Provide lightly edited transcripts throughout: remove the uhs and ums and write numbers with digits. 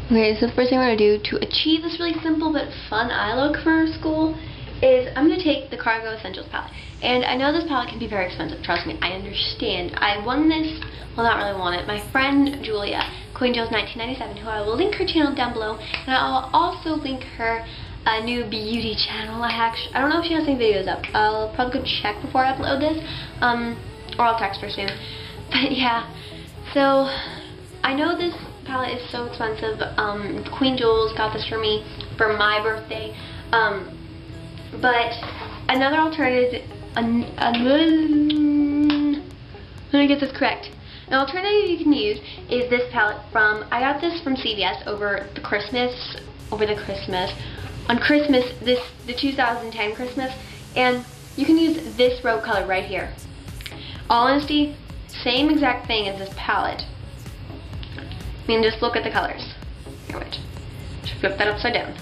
Okay, so the first thing I'm going to do to achieve this really simple but fun eye look for school is I'm going to take the Cargo Essentials palette. And I know this palette can be very expensive, trust me, I understand. I won this, well not really won it, my friend Julia, Queen Jules 1997, who I will link her channel down below, and I'll also link her new beauty channel. I don't know if she has any videos up. I'll probably go check before I upload this, or I'll text her soon. But yeah, so I know this palette is so expensive. Queen Jules got this for me for my birthday. But another alternative, let me get this correct. An alternative you can use is this palette from, I got this from CVS on Christmas, the 2010 Christmas, and you can use this rogue color right here. All honesty, same exact thing as this palette. I mean, just look at the colors. Here, wait. Just flip that upside down.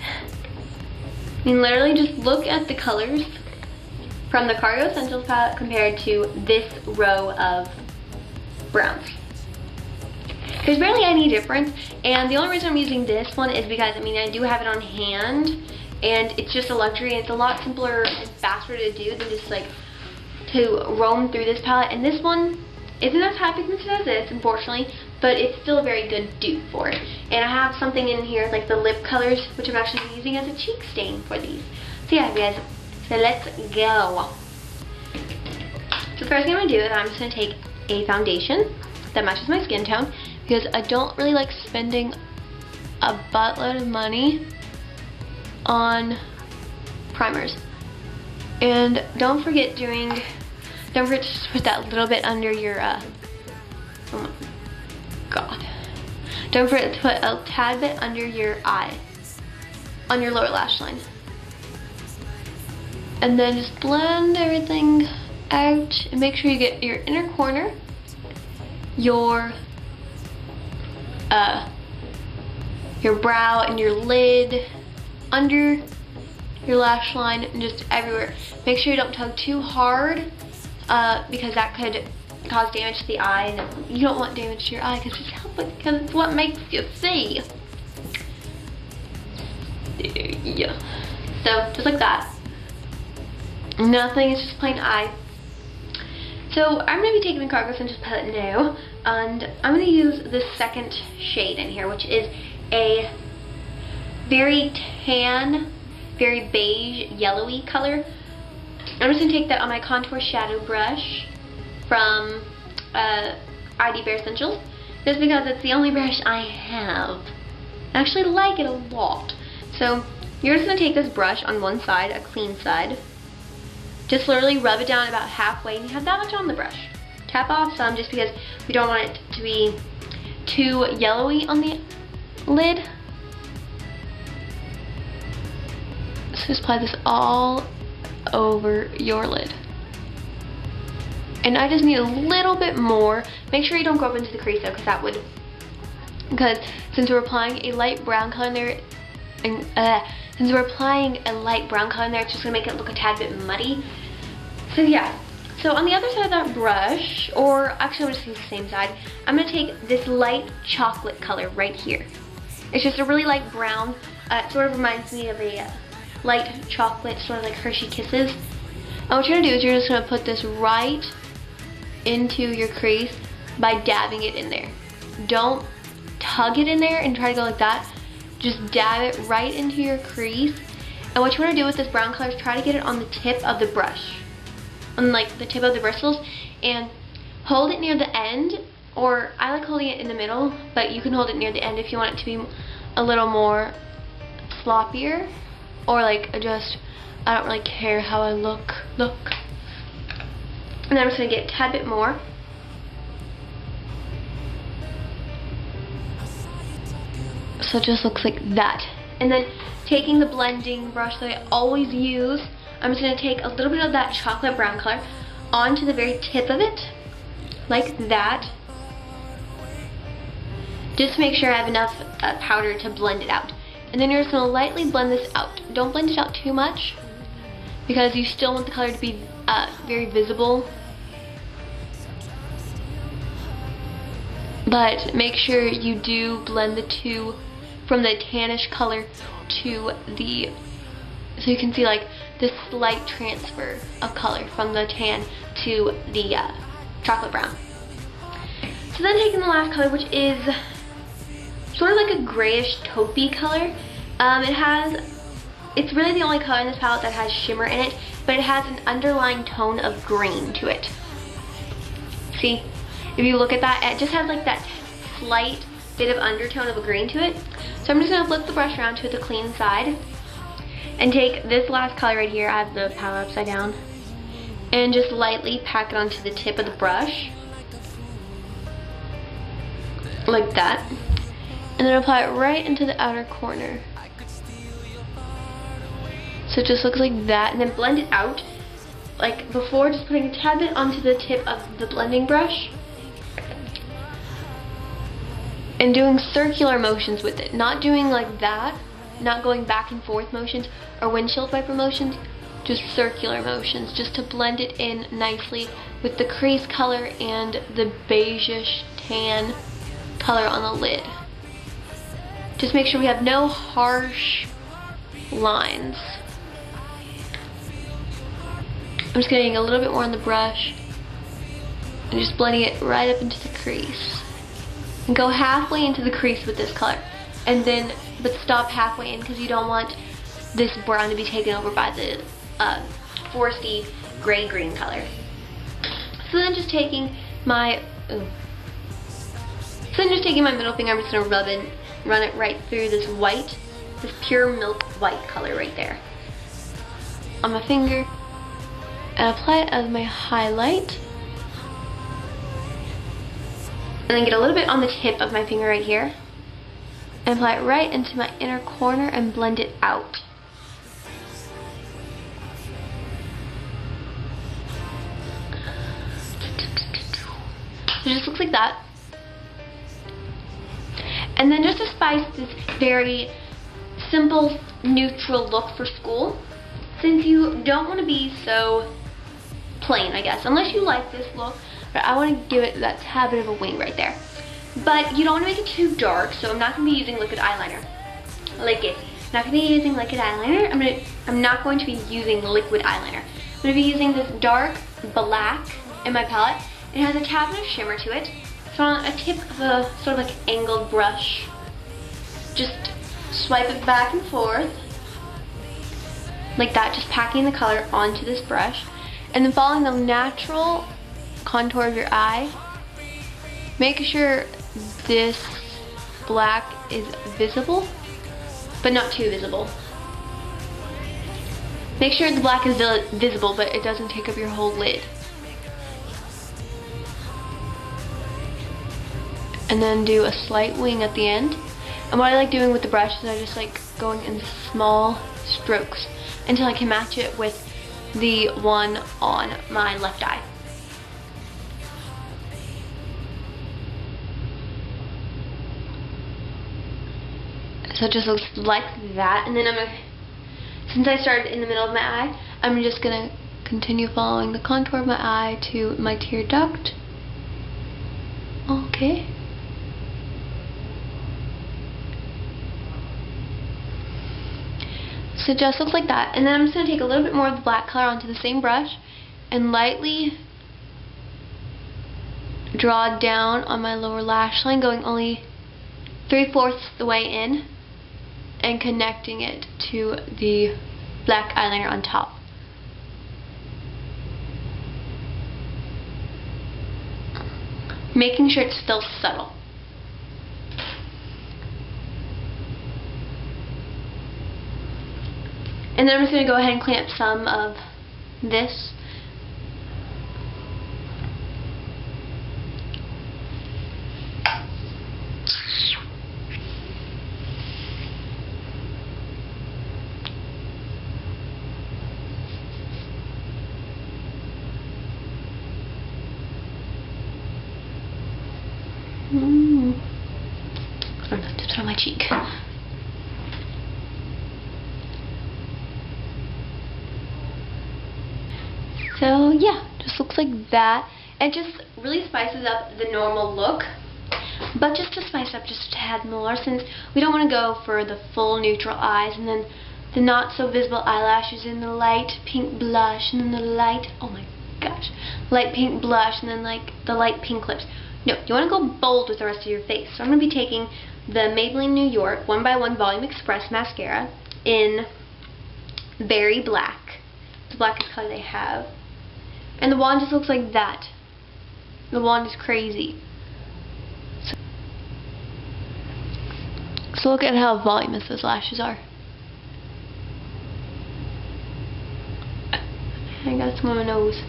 I mean, literally just look at the colors from the Cargo Essentials palette compared to this row of browns. There's barely any difference, and the only reason I'm using this one is because, I mean, I do have it on hand, and it's just a luxury, and it's a lot simpler and faster to do than just like to roam through this palette. And this one isn't as high pigmented as this, unfortunately, but it's still a very good dupe for it. And I have something in here like the lip colors, which I'm actually using as a cheek stain for these. So yeah, guys, so let's go. So the first thing I'm gonna do is I'm just gonna take a foundation that matches my skin tone, because I don't really like spending a buttload of money on primers. And don't forget to just put that little bit under your, oh my god. Don't forget to put a tad bit under your eye, on your lower lash line. And then just blend everything out and make sure you get your inner corner, your brow and your lid, under your lash line, and just everywhere. Make sure you don't tug too hard, because that could cause damage to the eye, and you don't want damage to your eye because it's what makes you see. Yeah. So just like that. Nothing, it's just plain eye. So I'm going to be taking the Cargo Essentials palette now, and I'm going to use the second shade in here, which is a very tan, very beige, yellowy color. I'm just going to take that on my contour shadow brush from ID Bare Essentials, just because it's the only brush I have. I actually like it a lot. So you're just going to take this brush on one side, a clean side, just literally rub it down about halfway, and you have that much on the brush. Tap off some just because we don't want it to be too yellowy on the lid. So just apply this all over your lid. And I just need a little bit more. Make sure you don't go up into the crease though, because since we're applying a light brown color in there, and since we're applying a light brown color in there, it's just gonna make it look a tad bit muddy. So yeah, so on the other side of that brush, or actually I'm just using the same side, I'm gonna take this light chocolate color right here. It's just a really light brown. It sort of reminds me of a light chocolate, sort of like Hershey Kisses. And what you're gonna do is you're just gonna put this right into your crease by dabbing it in there. Don't tug it in there and try to go like that. Just dab it right into your crease. And what you want to do with this brown color is try to get it on the tip of the brush, on like the tip of the bristles, and hold it near the end, or I like holding it in the middle, but you can hold it near the end if you want it to be a little more sloppier, or like just, I don't really care how I look. And then I'm just going to get a tad bit more. So it just looks like that. And then taking the blending brush that I always use, I'm just going to take a little bit of that chocolate brown color onto the very tip of it, like that. Just to make sure I have enough powder to blend it out. And then you're just going to lightly blend this out. Don't blend it out too much, because you still want the color to be very visible. but make sure you do blend the two from the tannish color to the, so you can see like this slight transfer of color from the tan to the chocolate brown. So then taking the last color, which is sort of like a grayish taupey color. It's really the only color in this palette that has shimmer in it, but it has an underlying tone of green to it. See, if you look at that, it just has like that slight bit of undertone of a green to it. So I'm just gonna flip the brush around to the clean side and take this last color right here. I have the palette upside down, and just lightly pack it onto the tip of the brush, like that, and then apply it right into the outer corner. So it just looks like that, and then blend it out like before, just putting a tad bit onto the tip of the blending brush and doing circular motions with it, not doing like that, not going back and forth motions or windshield wiper motions, just circular motions, just to blend it in nicely with the crease color and the beigeish tan color on the lid. Just make sure we have no harsh lines. I'm just getting a little bit more on the brush and just blending it right up into the crease. And go halfway into the crease with this color, and then, but stop halfway in because you don't want this brown to be taken over by the foresty gray-green color. So then just taking my, middle finger, I'm just gonna run it right through this white, this pure milk white color right there on my finger, and apply it as my highlight. And then get a little bit on the tip of my finger right here and apply it right into my inner corner and blend it out. So it just looks like that. And then just to spice this very simple, neutral look for school, since you don't want to be so plain, I guess, unless you like this look, but I want to give it that tad bit of a wing right there. But you don't want to make it too dark, so I'm not going to be using liquid eyeliner. I'm not going to be using liquid eyeliner. I'm not going to be using liquid eyeliner. I'm going to be using this dark black in my palette. It has a tad bit of shimmer to it. So on a tip of a sort of like angled brush, just swipe it back and forth like that, just packing the color onto this brush, and then following the natural contour of your eye. Make sure this black is visible, but not too visible. Make sure the black is visible, but it doesn't take up your whole lid. And then do a slight wing at the end. And what I like doing with the brush is I just like going in small strokes until I can match it with the one on my left eye. So it just looks like that. And then since I started in the middle of my eye, I'm just gonna continue following the contour of my eye to my tear duct. Okay. So it just looks like that. And then I'm just gonna take a little bit more of the black color onto the same brush and lightly draw down on my lower lash line, going only 3/4 the way in and connecting it to the black eyeliner on top. Making sure it's still subtle. And then I'm just going to go ahead and clean up some of this. I don't know, just on my cheek. So yeah, just looks like that. It just really spices up the normal look. but just to spice up just a tad more, since we don't want to go for the full neutral eyes and then the not so visible eyelashes and the light pink blush and then the light, oh my gosh, light pink blush and then like the light pink lips. No, you want to go bold with the rest of your face. So I'm going to be taking the Maybelline New York 1x1 Volume Express mascara in Berry Black. The blackest color they have. And the wand just looks like that. The wand is crazy. So look at how voluminous those lashes are. I got some on my nose.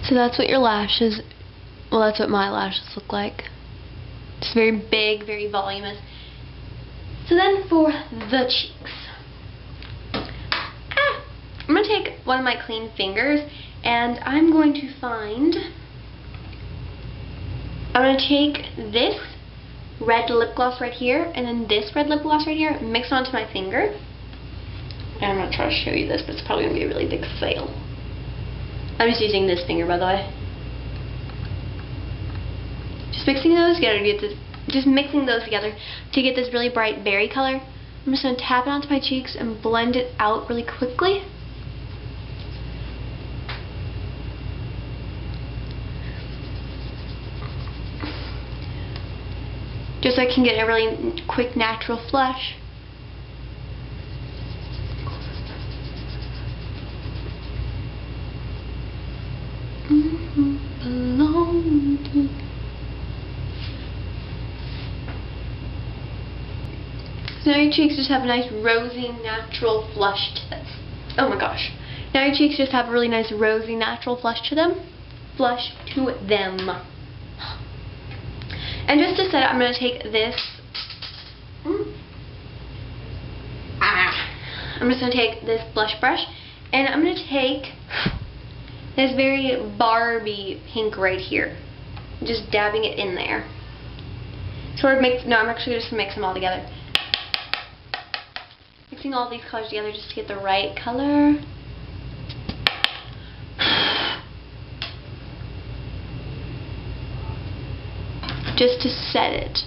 So that's what your lashes, well, that's what my lashes look like. It's very big, very voluminous. So then for the cheeks. I'm going to take one of my clean fingers and I'm going to take this red lip gloss right here and then this red lip gloss right here, mix it onto my finger. And I'm going to try to show you this, but it's probably going to be a really big fail. I'm just using this finger, by the way. Just mixing those together to get this, just mixing those together to get this really bright berry color. I'm just going to tap it onto my cheeks and blend it out really quickly. Just so I can get a really quick natural flush. So now your cheeks just have a nice rosy natural flush to them. Oh my gosh. Now your cheeks just have a really nice rosy natural flush to them. And just to set it, I'm going to take this. I'm just going to take this blush brush and I'm going to take this very Barbie pink right here. Just dabbing it in there. Sort of mix, no, I'm actually just going to mix them all together. Mixing all these colors together just to get the right color. Just to set it.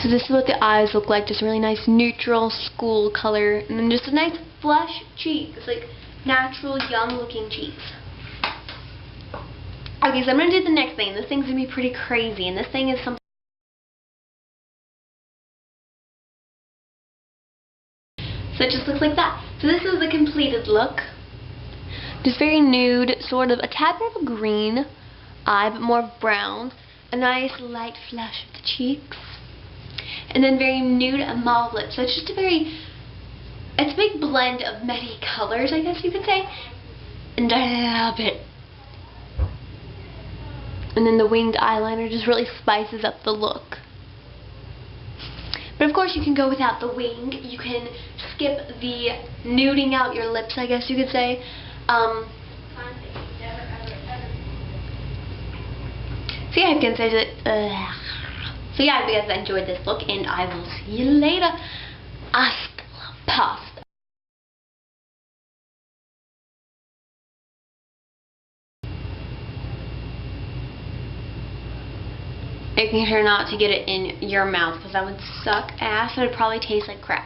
So this is what the eyes look like, just a really nice neutral school color, and then just a nice flush cheek. It's like natural, young looking cheeks. Okay, so I'm going to do the next thing. This thing's going to be pretty crazy, and this thing is something. So it just looks like that. So this is the completed look. Just very nude, sort of a tad bit of a green eye, but more brown. A nice light flush of the cheeks. And then very nude and mauve lips. So it's just it's a big blend of many colors, I guess you could say. And I love it. And then the winged eyeliner just really spices up the look. But of course you can go without the wing. You can skip the nuding out your lips, I guess you could say. So yeah, I can say that. So yeah, I hope you guys enjoyed this look, and I will see you later. Hasta la pasta. Making sure not to get it in your mouth, because that would suck ass and it would probably taste like crap.